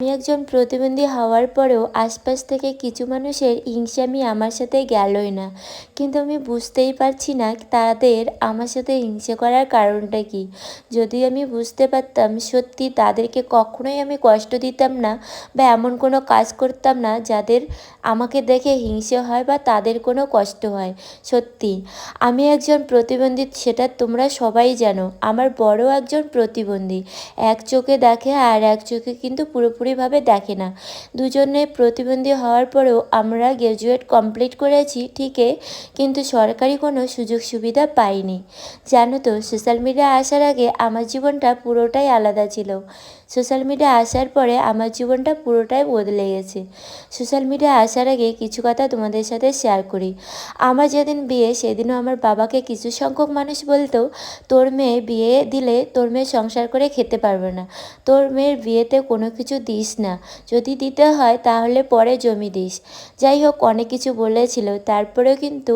আমি একজন প্রতিবন্ধী হওয়ার পরেও আশপাশ থেকে কিছু মানুষের হিংসামি আমার সাথে গেলই না, কিন্তু আমি বুঝতেই পারছি না তাদের আমার সাথে হিংসে করার কারণটা কি। যদি আমি বুঝতে পারতাম সত্যি তাদেরকে কখনোই আমি কষ্ট দিতাম না বা এমন কোনো কাজ করতাম না যাদের আমাকে দেখে হিংসে হয় বা তাদের কোনো কষ্ট হয়। সত্যি আমি একজন প্রতিবন্ধী, সেটা তোমরা সবাই জানো। আমার বড় একজন প্রতিবন্ধী, এক চোখে দেখে আর এক চোখে কিন্তু পুরোপুরিভাবে দেখে না। দুজনে প্রতিবন্ধী হওয়ার পরেও আমরা গ্র্যাজুয়েট কমপ্লিট করেছি ঠিকই, কিন্তু সরকারি কোনো সুযোগ সুবিধা পাইনি। জানো তো, সোশ্যাল মিডিয়া আসার আগে আমার জীবনটা পুরোটাই আলাদা ছিল। সোশ্যাল মিডিয়া আসার পরে আমার জীবনটা পুরোটাই বদলে গেছে। সোশ্যাল মিডিয়া আসার আগে কিছু কথা তোমাদের সাথে শেয়ার করি। আমার যেদিন বিয়ে সেদিনও আমার বাবাকে কিছু সংখ্যক মানুষ বলতো, তোর মেয়ে বিয়ে দিলে তোর মেয়ে সংসার করে খেতে পারবে না, তোর মেয়ের বিয়েতে কোনো কিছু দিস না, যদি দিতে হয় তাহলে পরে জমি দিস। যাই হোক, অনেক কিছু বলেছিল। তারপরেও কিন্তু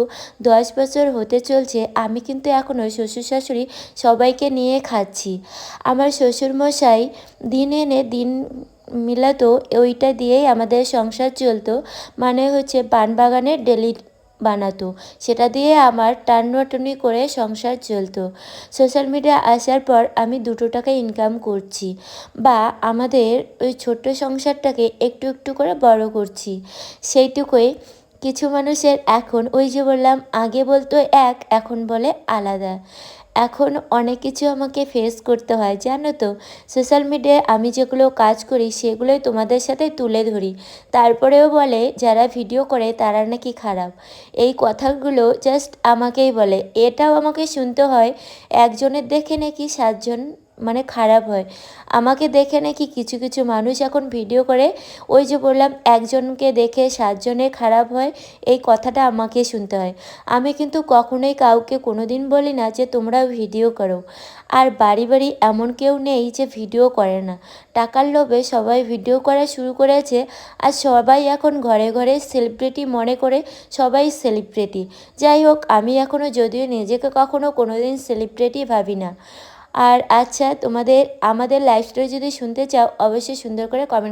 10 বছর হতে চলছে, আমি কিন্তু এখনও শ্বশুর শাশুড়ি সবাইকে নিয়ে খাচ্ছি। আমার শ্বশুরমশাই দিন এনে দিন মিলাতো, ওইটা দিয়েই আমাদের সংসার চলতো। মানে হচ্ছে বাগানের ডেলি বানাতো, সেটা দিয়ে আমার টানাটানি করে সংসার চলতো। সোশ্যাল মিডিয়া আসার পর আমি 2 টাকা ইনকাম করছি, বা আমাদের ওই ছোট্ট সংসারটাকে একটু একটু করে বড় করছি, সেইটুকুই। কিছু মানুষের এখন ওই যে বললাম, আগে বলতো এক, এখন বলে আলাদা। এখন অনেক কিছু আমাকে ফেস করতে হয়, জানো তো। সোশ্যাল মিডিয়ায় আমি যেগুলো কাজ করি সেগুলোই তোমাদের সাথে তুলে ধরি, তারপরেও বলে যারা ভিডিও করে তারা নাকি খারাপ। এই কথাগুলো জাস্ট আমাকেই বলে, এটাও আমাকে শুনতে হয়। একজনের দেখে নাকি 7জন মানে খারাপ হয়, আমাকে দেখে নাকি কিছু কিছু মানুষ এখন ভিডিও করে, ওই যে বললাম একজনকে দেখে 7জনের খারাপ হয়, এই কথাটা আমাকে শুনতে হয়। আমি কিন্তু কখনোই কাউকে কোনো দিন বলি না যে তোমরা ভিডিও করো। আর বাড়ি বাড়ি এমন কেউ নেই যে ভিডিও করে না, টাকার লোভে সবাই ভিডিও করা শুরু করেছে। আর সবাই এখন ঘরে ঘরে সেলিব্রিটি মনে করে, সবাই সেলিব্রিটি। যাই হোক, আমি এখনও যদিও নিজেকে কখনো কোনো দিন সেলিব্রিটি ভাবি না। আর আচ্ছা, তোমাদের আমাদের লাইফ স্টোরি যদি শুনতে চাও অবশ্যই সুন্দর করে কমেন্ট